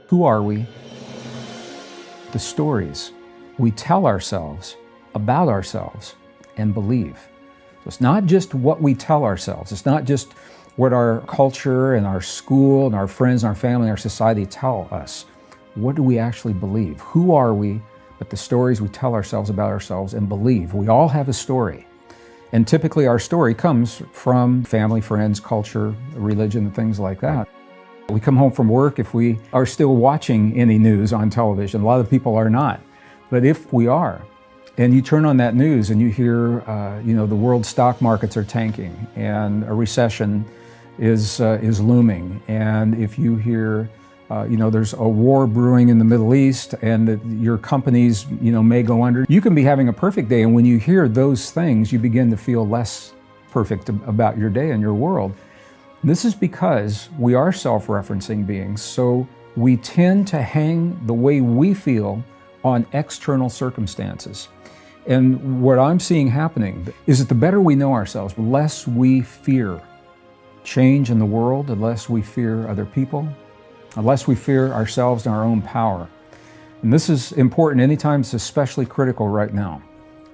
Who are we? The stories we tell ourselves about ourselves and believe. So it's not just what we tell ourselves. It's not just what our culture and our school and our friends and our family and our society tell us. What do we actually believe? Who are we? But the stories we tell ourselves about ourselves and believe. We all have a story. And typically our story comes from family, friends, culture, religion, and things like that. We come home from work, if we are still watching any news on television, a lot of people are not. But if we are, and you turn on that news and you hear, the world stock markets are tanking and a recession is looming. And if you hear, there's a war brewing in the Middle East and that your companies, may go under. You can be having a perfect day, and when you hear those things, you begin to feel less perfect about your day and your world. This is because we are self-referencing beings, so we tend to hang the way we feel on external circumstances. And what I'm seeing happening is that the better we know ourselves, the less we fear change in the world, the less we fear other people, the less we fear ourselves and our own power. And this is important anytime. It's especially critical right now,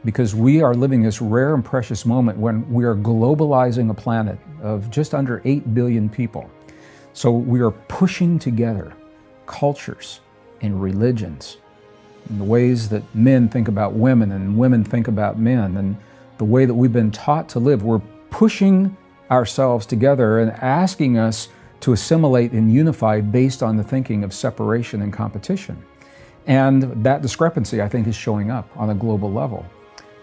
because we are living this rare and precious moment when we are globalizing a planet of just under 8 billion people. So we are pushing together cultures and religions and the ways that men think about women and women think about men and the way that we've been taught to live. We're pushing ourselves together and asking us to assimilate and unify based on the thinking of separation and competition. And that discrepancy, I think, is showing up on a global level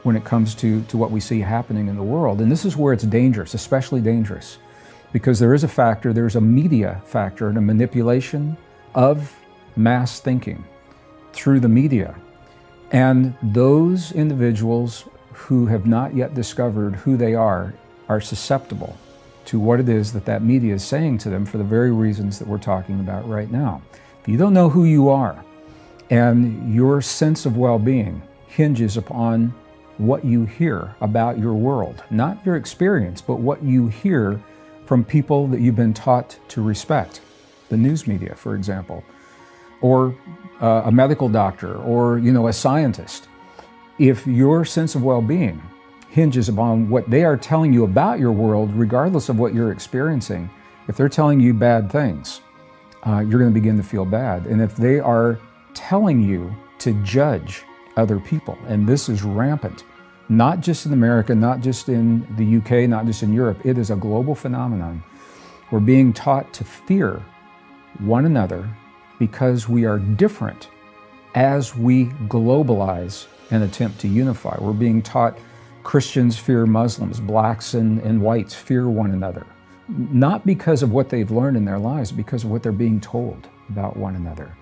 when it comes to what we see happening in the world. And this is where it's dangerous, especially dangerous, because there's a media factor and a manipulation of mass thinking through the media. And those individuals who have not yet discovered who they are susceptible to what it is that media is saying to them for the very reasons that we're talking about right now. If you don't know who you are, and your sense of well-being hinges upon what you hear about your world, not your experience, but what you hear from people that you've been taught to respect, the news media, for example, or a medical doctor, or a scientist. If your sense of well-being hinges upon what they are telling you about your world, regardless of what you're experiencing, if they're telling you bad things, you're going to begin to feel bad. And if they are telling you to judge other people, and this is rampant, not just in America, not just in the UK, not just in Europe, it is a global phenomenon. We're being taught to fear one another because we are different as we globalize and attempt to unify. We're being taught Christians fear Muslims, blacks and whites fear one another, not because of what they've learned in their lives, because of what they're being told about one another.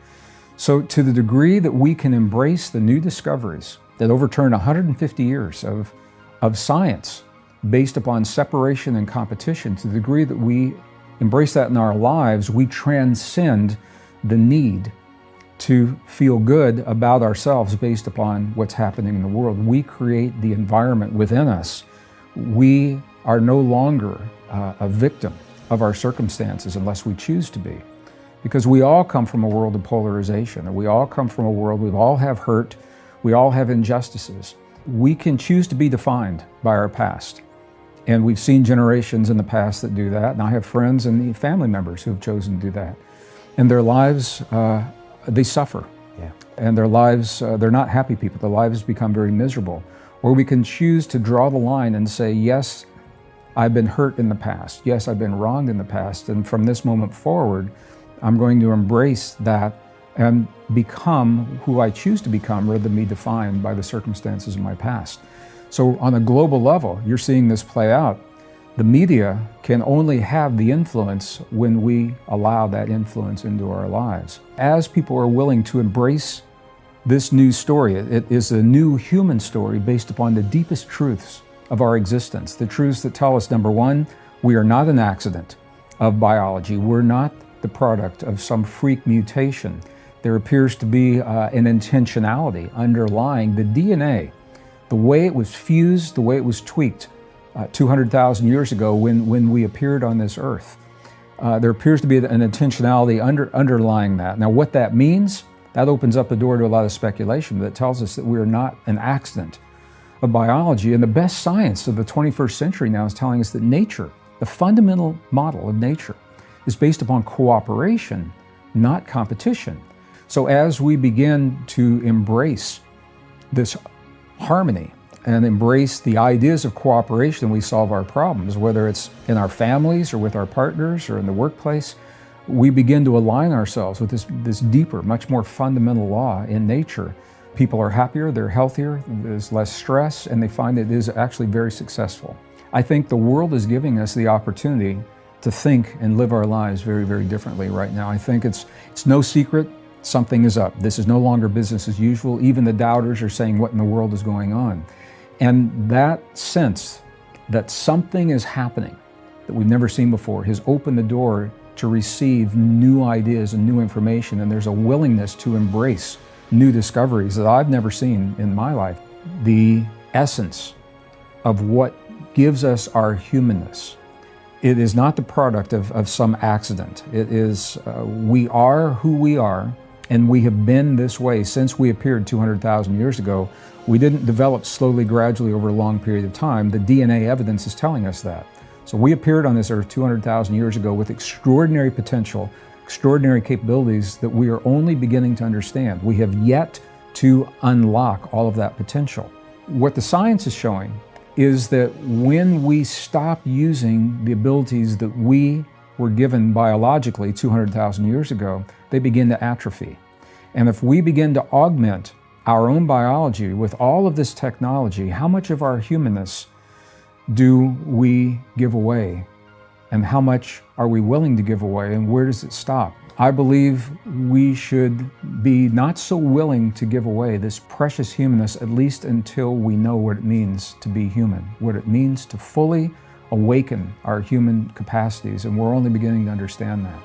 So to the degree that we can embrace the new discoveries that overturn 150 years of science based upon separation and competition, to the degree that we embrace that in our lives, we transcend the need to feel good about ourselves based upon what's happening in the world. We create the environment within us. We are no longer a victim of our circumstances unless we choose to be. Because we all come from a world of polarization, and we all come from a world, we all have hurt, we all have injustices. We can choose to be defined by our past. And we've seen generations in the past that do that, and I have friends and family members who have chosen to do that. And their lives, they suffer. Yeah. And their lives, they're not happy people. Their lives become very miserable. Or we can choose to draw the line and say, yes, I've been hurt in the past. Yes, I've been wronged in the past. And from this moment forward, I'm going to embrace that and become who I choose to become rather than be defined by the circumstances of my past. So on a global level, you're seeing this play out. The media can only have the influence when we allow that influence into our lives. As people are willing to embrace this new story, it is a new human story based upon the deepest truths of our existence. The truths that tell us, number one, we are not an accident of biology. We're not the product of some freak mutation. There appears to be an intentionality underlying the DNA, the way it was fused, the way it was tweaked 200,000 years ago when we appeared on this earth. There appears to be an intentionality underlying that. Now, what that means, that opens up the door to a lot of speculation that tells us that we are not an accident of biology. And the best science of the 21st century now is telling us that nature, the fundamental model of nature, is based upon cooperation, not competition. So as we begin to embrace this harmony and embrace the ideas of cooperation, we solve our problems, whether it's in our families or with our partners or in the workplace. We begin to align ourselves with this deeper, much more fundamental law in nature. People are happier, they're healthier, there's less stress, and they find it is actually very successful. I think the world is giving us the opportunity to think and live our lives very, very differently right now. I think it's no secret something is up. This is no longer business as usual. Even the doubters are saying, what in the world is going on? And that sense that something is happening that we've never seen before has opened the door to receive new ideas and new information, and there's a willingness to embrace new discoveries that I've never seen in my life. The essence of what gives us our humanness, it is not the product of some accident. It is, we are who we are, and we have been this way since we appeared 200,000 years ago. We didn't develop slowly, gradually over a long period of time. The DNA evidence is telling us that. So we appeared on this earth 200,000 years ago with extraordinary potential, extraordinary capabilities that we are only beginning to understand. We have yet to unlock all of that potential. What the science is showing is that when we stop using the abilities that we were given biologically 200,000 years ago, they begin to atrophy. And if we begin to augment our own biology with all of this technology, how much of our humanness do we give away? And how much are we willing to give away? And where does it stop? I believe we should be not so willing to give away this precious humanness, at least until we know what it means to be human, what it means to fully awaken our human capacities, and we're only beginning to understand that.